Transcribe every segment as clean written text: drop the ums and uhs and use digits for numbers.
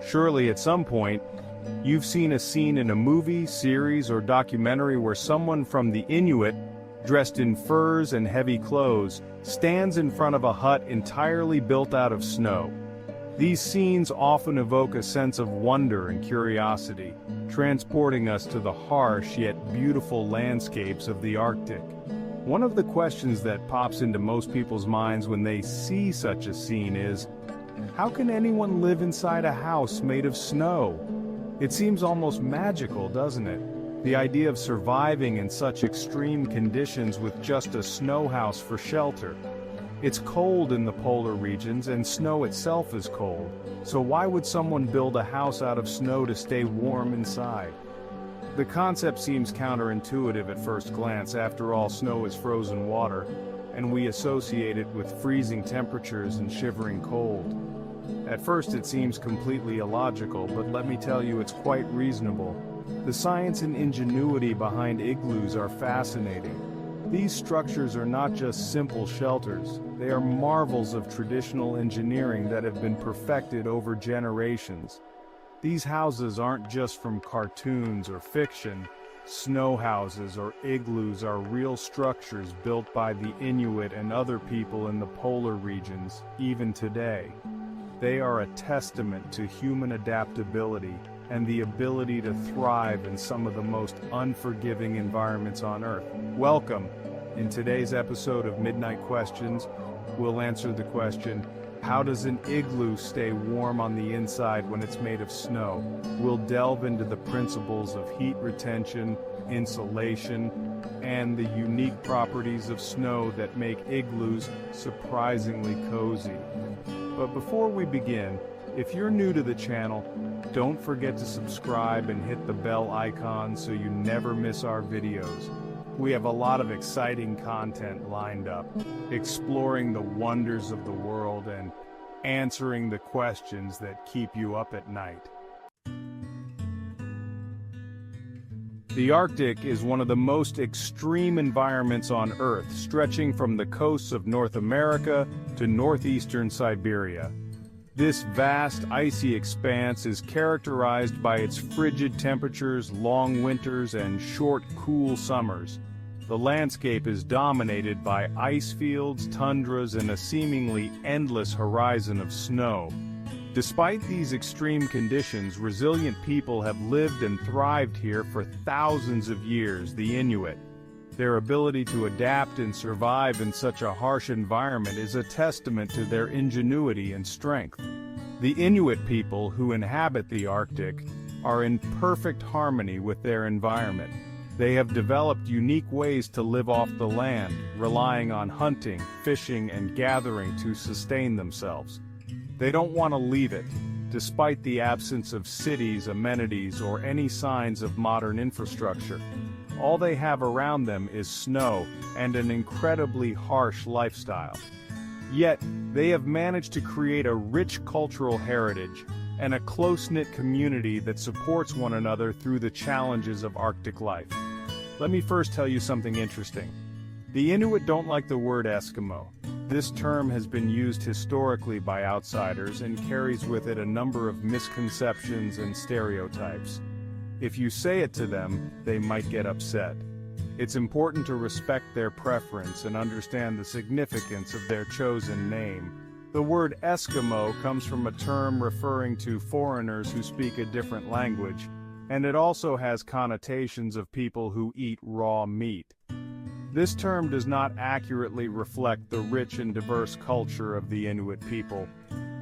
Surely at some point, you've seen a scene in a movie, series, or documentary where someone from the Inuit, dressed in furs and heavy clothes, stands in front of a hut entirely built out of snow. These scenes often evoke a sense of wonder and curiosity, transporting us to the harsh yet beautiful landscapes of the Arctic. One of the questions that pops into most people's minds when they see such a scene is, how can anyone live inside a house made of snow? It seems almost magical, doesn't it? The idea of surviving in such extreme conditions with just a snow house for shelter. It's cold in the polar regions and snow itself is cold, so why would someone build a house out of snow to stay warm inside? The concept seems counterintuitive at first glance. After all, snow is frozen water, and we associate it with freezing temperatures and shivering cold. At first it seems completely illogical, but let me tell you, it's quite reasonable. The science and ingenuity behind igloos are fascinating. These structures are not just simple shelters, they are marvels of traditional engineering that have been perfected over generations. These houses aren't just from cartoons or fiction. Snow houses or igloos are real structures built by the Inuit and other people in the polar regions, even today. They are a testament to human adaptability and the ability to thrive in some of the most unforgiving environments on Earth. Welcome! In today's episode of Midnight Questions, we'll answer the question, how does an igloo stay warm on the inside when it's made of snow? We'll delve into the principles of heat retention, insulation, and the unique properties of snow that make igloos surprisingly cozy. But before we begin, if you're new to the channel, don't forget to subscribe and hit the bell icon so you never miss our videos. We have a lot of exciting content lined up, exploring the wonders of the world and answering the questions that keep you up at night. The Arctic is one of the most extreme environments on Earth, stretching from the coasts of North America to northeastern Siberia. This vast icy expanse is characterized by its frigid temperatures, long winters, and short, cool summers. The landscape is dominated by ice fields, tundras, and a seemingly endless horizon of snow. Despite these extreme conditions, resilient people have lived and thrived here for thousands of years, the Inuit. Their ability to adapt and survive in such a harsh environment is a testament to their ingenuity and strength. The Inuit people who inhabit the Arctic are in perfect harmony with their environment. They have developed unique ways to live off the land, relying on hunting, fishing, and gathering to sustain themselves. They don't want to leave it, despite the absence of cities, amenities, or any signs of modern infrastructure. All they have around them is snow and an incredibly harsh lifestyle. Yet, they have managed to create a rich cultural heritage and a close-knit community that supports one another through the challenges of Arctic life. Let me first tell you something interesting. The Inuit don't like the word Eskimo. This term has been used historically by outsiders and carries with it a number of misconceptions and stereotypes. If you say it to them, they might get upset. It's important to respect their preference and understand the significance of their chosen name. The word Eskimo comes from a term referring to foreigners who speak a different language, and it also has connotations of people who eat raw meat. This term does not accurately reflect the rich and diverse culture of the Inuit people.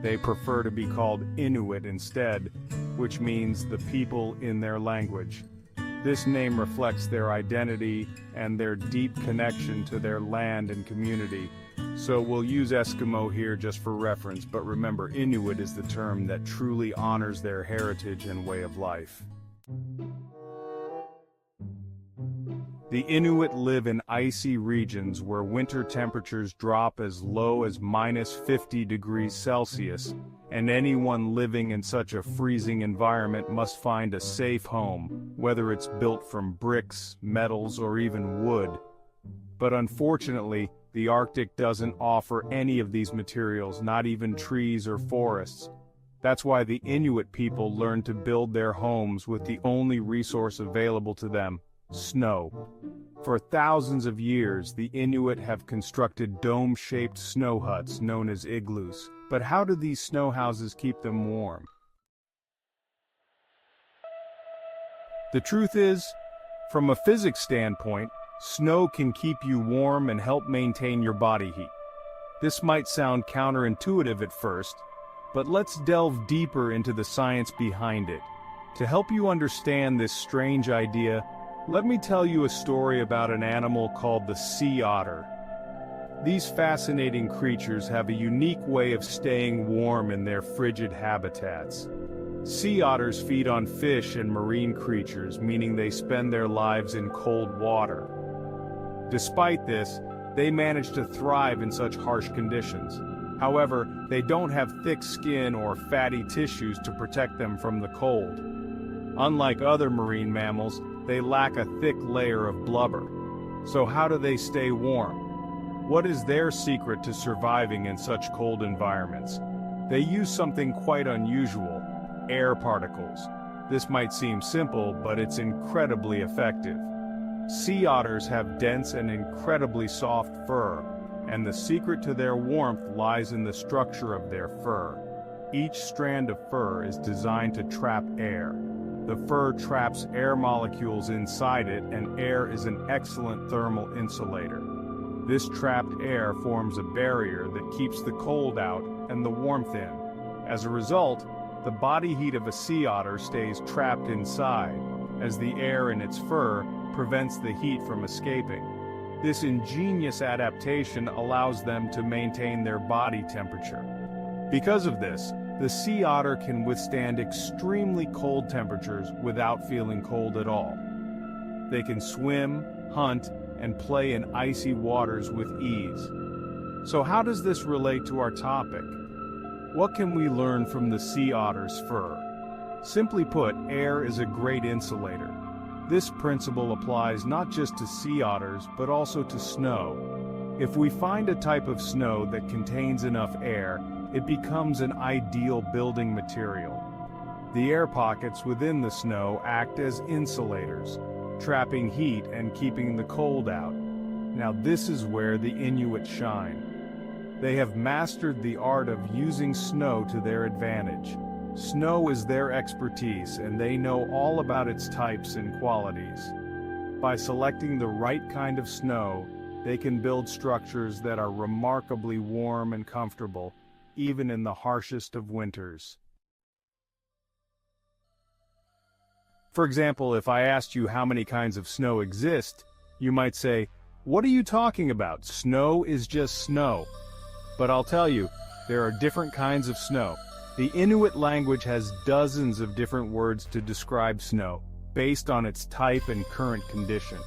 They prefer to be called Inuit instead, which means the people in their language. This name reflects their identity and their deep connection to their land and community. So we'll use Eskimo here just for reference, but remember, Inuit is the term that truly honors their heritage and way of life. The Inuit live in icy regions where winter temperatures drop as low as -50 degrees Celsius, and anyone living in such a freezing environment must find a safe home, whether it's built from bricks, metals, or even wood. But unfortunately, the Arctic doesn't offer any of these materials, not even trees or forests. That's why the Inuit people learned to build their homes with the only resource available to them: snow. For thousands of years, the Inuit have constructed dome-shaped snow huts known as igloos. But how do these snow houses keep them warm? The truth is, from a physics standpoint, snow can keep you warm and help maintain your body heat. This might sound counterintuitive at first, but let's delve deeper into the science behind it. To help you understand this strange idea, let me tell you a story about an animal called the sea otter. These fascinating creatures have a unique way of staying warm in their frigid habitats. Sea otters feed on fish and marine creatures, meaning they spend their lives in cold water. Despite this, they manage to thrive in such harsh conditions. However, they don't have thick skin or fatty tissues to protect them from the cold. Unlike other marine mammals, they lack a thick layer of blubber. So how do they stay warm? What is their secret to surviving in such cold environments? They use something quite unusual: air particles. This might seem simple, but it's incredibly effective. Sea otters have dense and incredibly soft fur, and the secret to their warmth lies in the structure of their fur. Each strand of fur is designed to trap air. The fur traps air molecules inside it, and air is an excellent thermal insulator. This trapped air forms a barrier that keeps the cold out and the warmth in. As a result, the body heat of a sea otter stays trapped inside, as the air in its fur prevents the heat from escaping. This ingenious adaptation allows them to maintain their body temperature. Because of this, the sea otter can withstand extremely cold temperatures without feeling cold at all. They can swim, hunt, and play in icy waters with ease. So how does this relate to our topic? What can we learn from the sea otter's fur? Simply put, air is a great insulator. This principle applies not just to sea otters, but also to snow. If we find a type of snow that contains enough air, it becomes an ideal building material. The air pockets within the snow act as insulators, trapping heat and keeping the cold out. Now this is where the Inuit shine. They have mastered the art of using snow to their advantage. Snow is their expertise, and they know all about its types and qualities. By selecting the right kind of snow, they can build structures that are remarkably warm and comfortable, even in the harshest of winters. For example, if I asked you how many kinds of snow exist, you might say, "What are you talking about? Snow is just snow." But I'll tell you, there are different kinds of snow. The Inuit language has dozens of different words to describe snow, based on its type and current condition.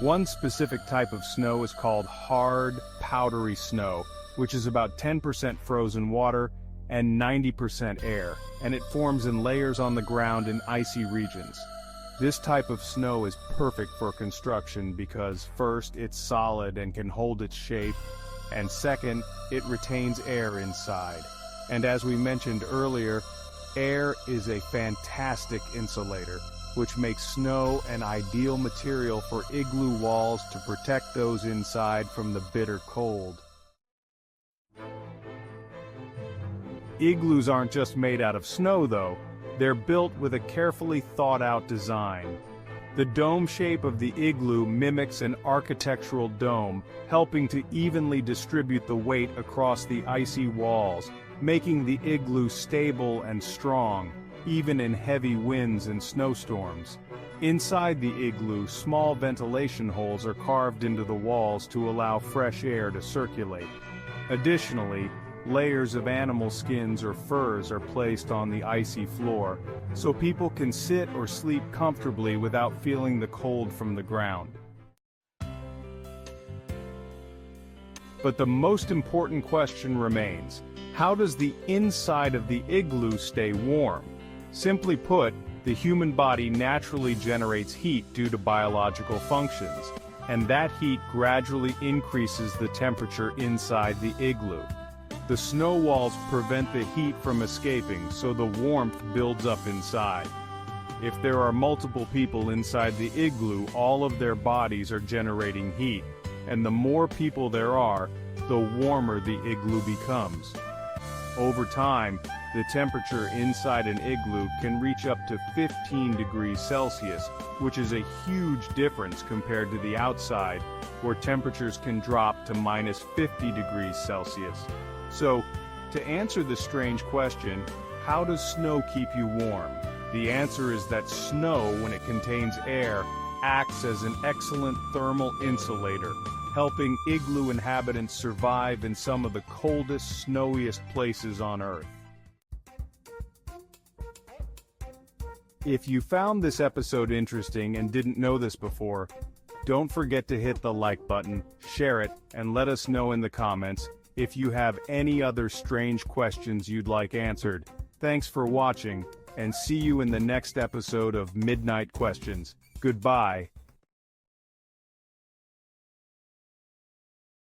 One specific type of snow is called hard, powdery snow, which is about 10% frozen water and 90% air, and it forms in layers on the ground in icy regions. This type of snow is perfect for construction because first, it's solid and can hold its shape, and second, it retains air inside. And as we mentioned earlier, air is a fantastic insulator, which makes snow an ideal material for igloo walls to protect those inside from the bitter cold. Igloos aren't just made out of snow, though. They're built with a carefully thought-out design. The dome shape of the igloo mimics an architectural dome, helping to evenly distribute the weight across the icy walls, making the igloo stable and strong, even in heavy winds and snowstorms. Inside the igloo, small ventilation holes are carved into the walls to allow fresh air to circulate. Additionally, layers of animal skins or furs are placed on the icy floor, so people can sit or sleep comfortably without feeling the cold from the ground. But the most important question remains: how does the inside of the igloo stay warm? Simply put, the human body naturally generates heat due to biological functions, and that heat gradually increases the temperature inside the igloo. The snow walls prevent the heat from escaping, so the warmth builds up inside. If there are multiple people inside the igloo, all of their bodies are generating heat, and the more people there are, the warmer the igloo becomes. Over time, the temperature inside an igloo can reach up to 15 degrees Celsius, which is a huge difference compared to the outside, where temperatures can drop to minus 50 degrees Celsius. So, to answer the strange question, how does snow keep you warm? The answer is that snow, when it contains air, acts as an excellent thermal insulator, helping igloo inhabitants survive in some of the coldest, snowiest places on Earth. If you found this episode interesting and didn't know this before, don't forget to hit the like button, share it, and let us know in the comments if you have any other strange questions you'd like answered. Thanks for watching, and see you in the next episode of Midnight Questions. Goodbye.